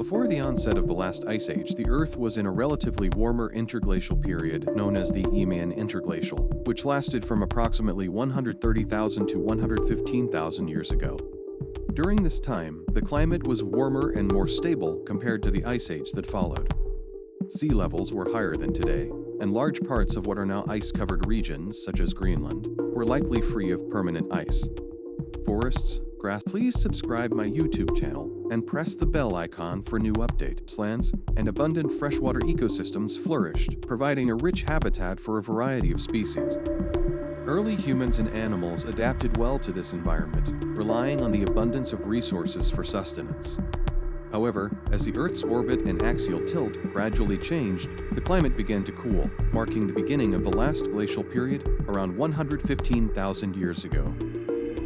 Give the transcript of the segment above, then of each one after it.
Before the onset of the last ice age, the Earth was in a relatively warmer interglacial period known as the Eemian Interglacial, which lasted from approximately 130,000 to 115,000 years ago. During this time, the climate was warmer and more stable compared to the ice age that followed. Sea levels were higher than today, and large parts of what are now ice-covered regions, such as Greenland, were likely free of permanent ice. Forests, grass. Please subscribe my YouTube channel and press the bell icon for new updates. Lands and abundant freshwater ecosystems flourished, providing a rich habitat for a variety of species. Early humans and animals adapted well to this environment, relying on the abundance of resources for sustenance. However, as the Earth's orbit and axial tilt gradually changed, the climate began to cool, marking the beginning of the last glacial period around 115,000 years ago.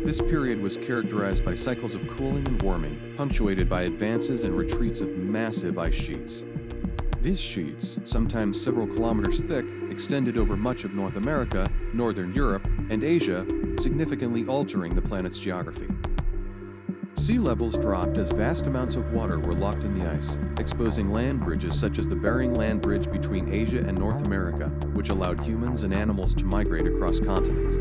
This period was characterized by cycles of cooling and warming, punctuated by advances and retreats of massive ice sheets. These sheets, sometimes several kilometers thick, extended over much of North America, Northern Europe, and Asia, significantly altering the planet's geography. Sea levels dropped as vast amounts of water were locked in the ice, exposing land bridges such as the Bering Land Bridge between Asia and North America, which allowed humans and animals to migrate across continents.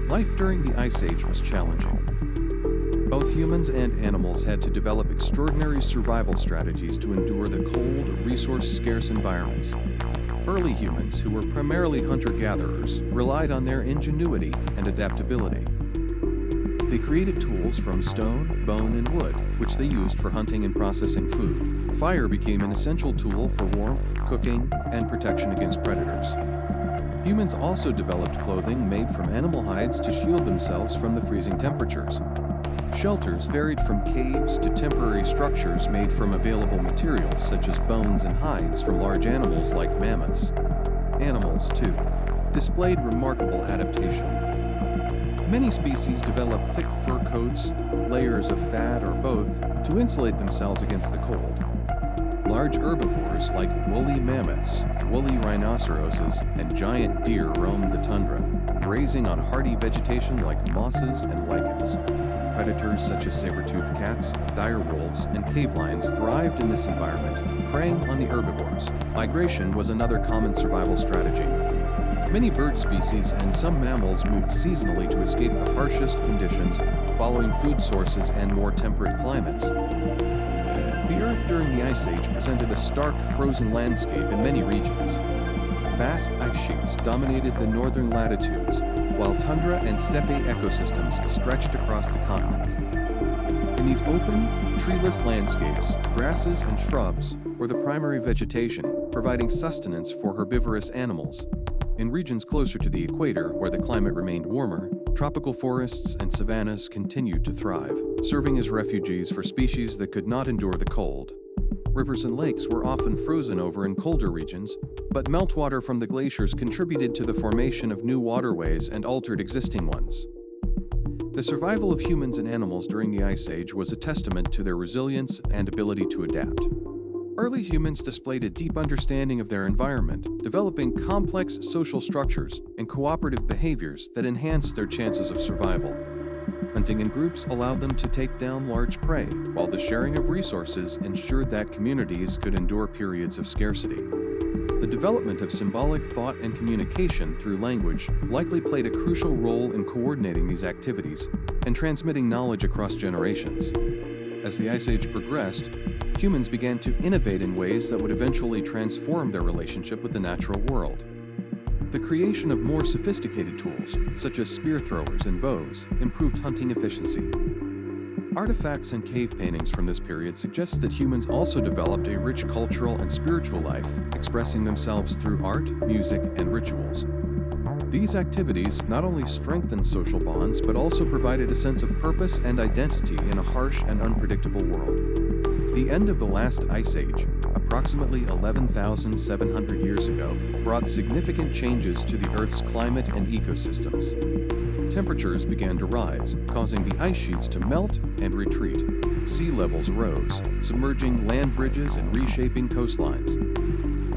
Life during the Ice Age was challenging. Both humans and animals had to develop extraordinary survival strategies to endure the cold, resource-scarce environments. Early humans, who were primarily hunter-gatherers, relied on their ingenuity and adaptability. They created tools from stone, bone, and wood, which they used for hunting and processing food. Fire became an essential tool for warmth, cooking, and protection against predators. Humans also developed clothing made from animal hides to shield themselves from the freezing temperatures. Shelters varied from caves to temporary structures made from available materials such as bones and hides from large animals like mammoths. Animals, too, displayed remarkable adaptation. Many species develop thick fur coats, layers of fat, or both, to insulate themselves against the cold. Large herbivores like woolly mammoths, woolly rhinoceroses, and giant deer roamed the tundra, grazing on hardy vegetation like mosses and lichens. Predators such as saber-toothed cats, dire wolves, and cave lions thrived in this environment, preying on the herbivores. Migration was another common survival strategy. Many bird species and some mammals moved seasonally to escape the harshest conditions, following food sources and more temperate climates. The Earth during the Ice Age presented a stark, frozen landscape in many regions. Vast ice sheets dominated the northern latitudes, while tundra and steppe ecosystems stretched across the continents. In these open, treeless landscapes, grasses and shrubs were the primary vegetation, providing sustenance for herbivorous animals. In regions closer to the equator, where the climate remained warmer, tropical forests and savannas continued to thrive, serving as refuges for species that could not endure the cold. Rivers and lakes were often frozen over in colder regions, but meltwater from the glaciers contributed to the formation of new waterways and altered existing ones. The survival of humans and animals during the Ice Age was a testament to their resilience and ability to adapt. Early humans displayed a deep understanding of their environment, developing complex social structures and cooperative behaviors that enhanced their chances of survival. Hunting in groups allowed them to take down large prey, while the sharing of resources ensured that communities could endure periods of scarcity. The development of symbolic thought and communication through language likely played a crucial role in coordinating these activities and transmitting knowledge across generations. As the Ice Age progressed, humans began to innovate in ways that would eventually transform their relationship with the natural world. The creation of more sophisticated tools, such as spear throwers and bows, improved hunting efficiency. Artifacts and cave paintings from this period suggest that humans also developed a rich cultural and spiritual life, expressing themselves through art, music, and rituals. These activities not only strengthened social bonds, but also provided a sense of purpose and identity in a harsh and unpredictable world. The end of the last Ice Age, approximately 11,700 years ago, brought significant changes to the Earth's climate and ecosystems. Temperatures began to rise, causing the ice sheets to melt and retreat. Sea levels rose, submerging land bridges and reshaping coastlines.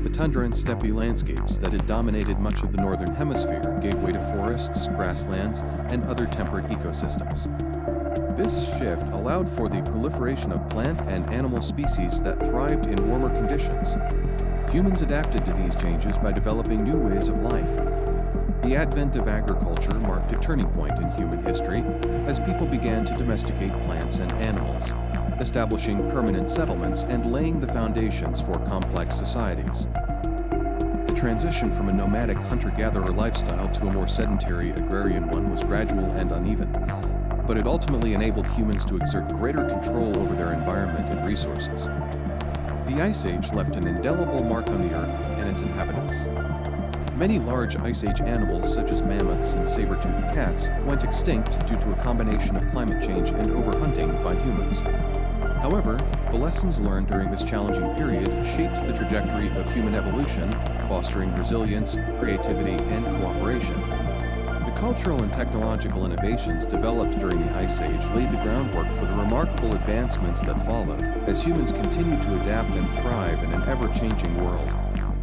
The tundra and steppe landscapes that had dominated much of the northern hemisphere gave way to forests, grasslands, and other temperate ecosystems. This shift allowed for the proliferation of plant and animal species that thrived in warmer conditions. Humans adapted to these changes by developing new ways of life. The advent of agriculture marked a turning point in human history as people began to domesticate plants and animals, establishing permanent settlements and laying the foundations for complex societies. The transition from a nomadic hunter-gatherer lifestyle to a more sedentary agrarian one was gradual and uneven, but it ultimately enabled humans to exert greater control over their environment and resources. The Ice Age left an indelible mark on the Earth and its inhabitants. Many large Ice Age animals, such as mammoths and saber-toothed cats, went extinct due to a combination of climate change and overhunting by humans. However, the lessons learned during this challenging period shaped the trajectory of human evolution, fostering resilience, creativity, and cooperation. The cultural and technological innovations developed during the Ice Age laid the groundwork for the remarkable advancements that followed, as humans continued to adapt and thrive in an ever-changing world.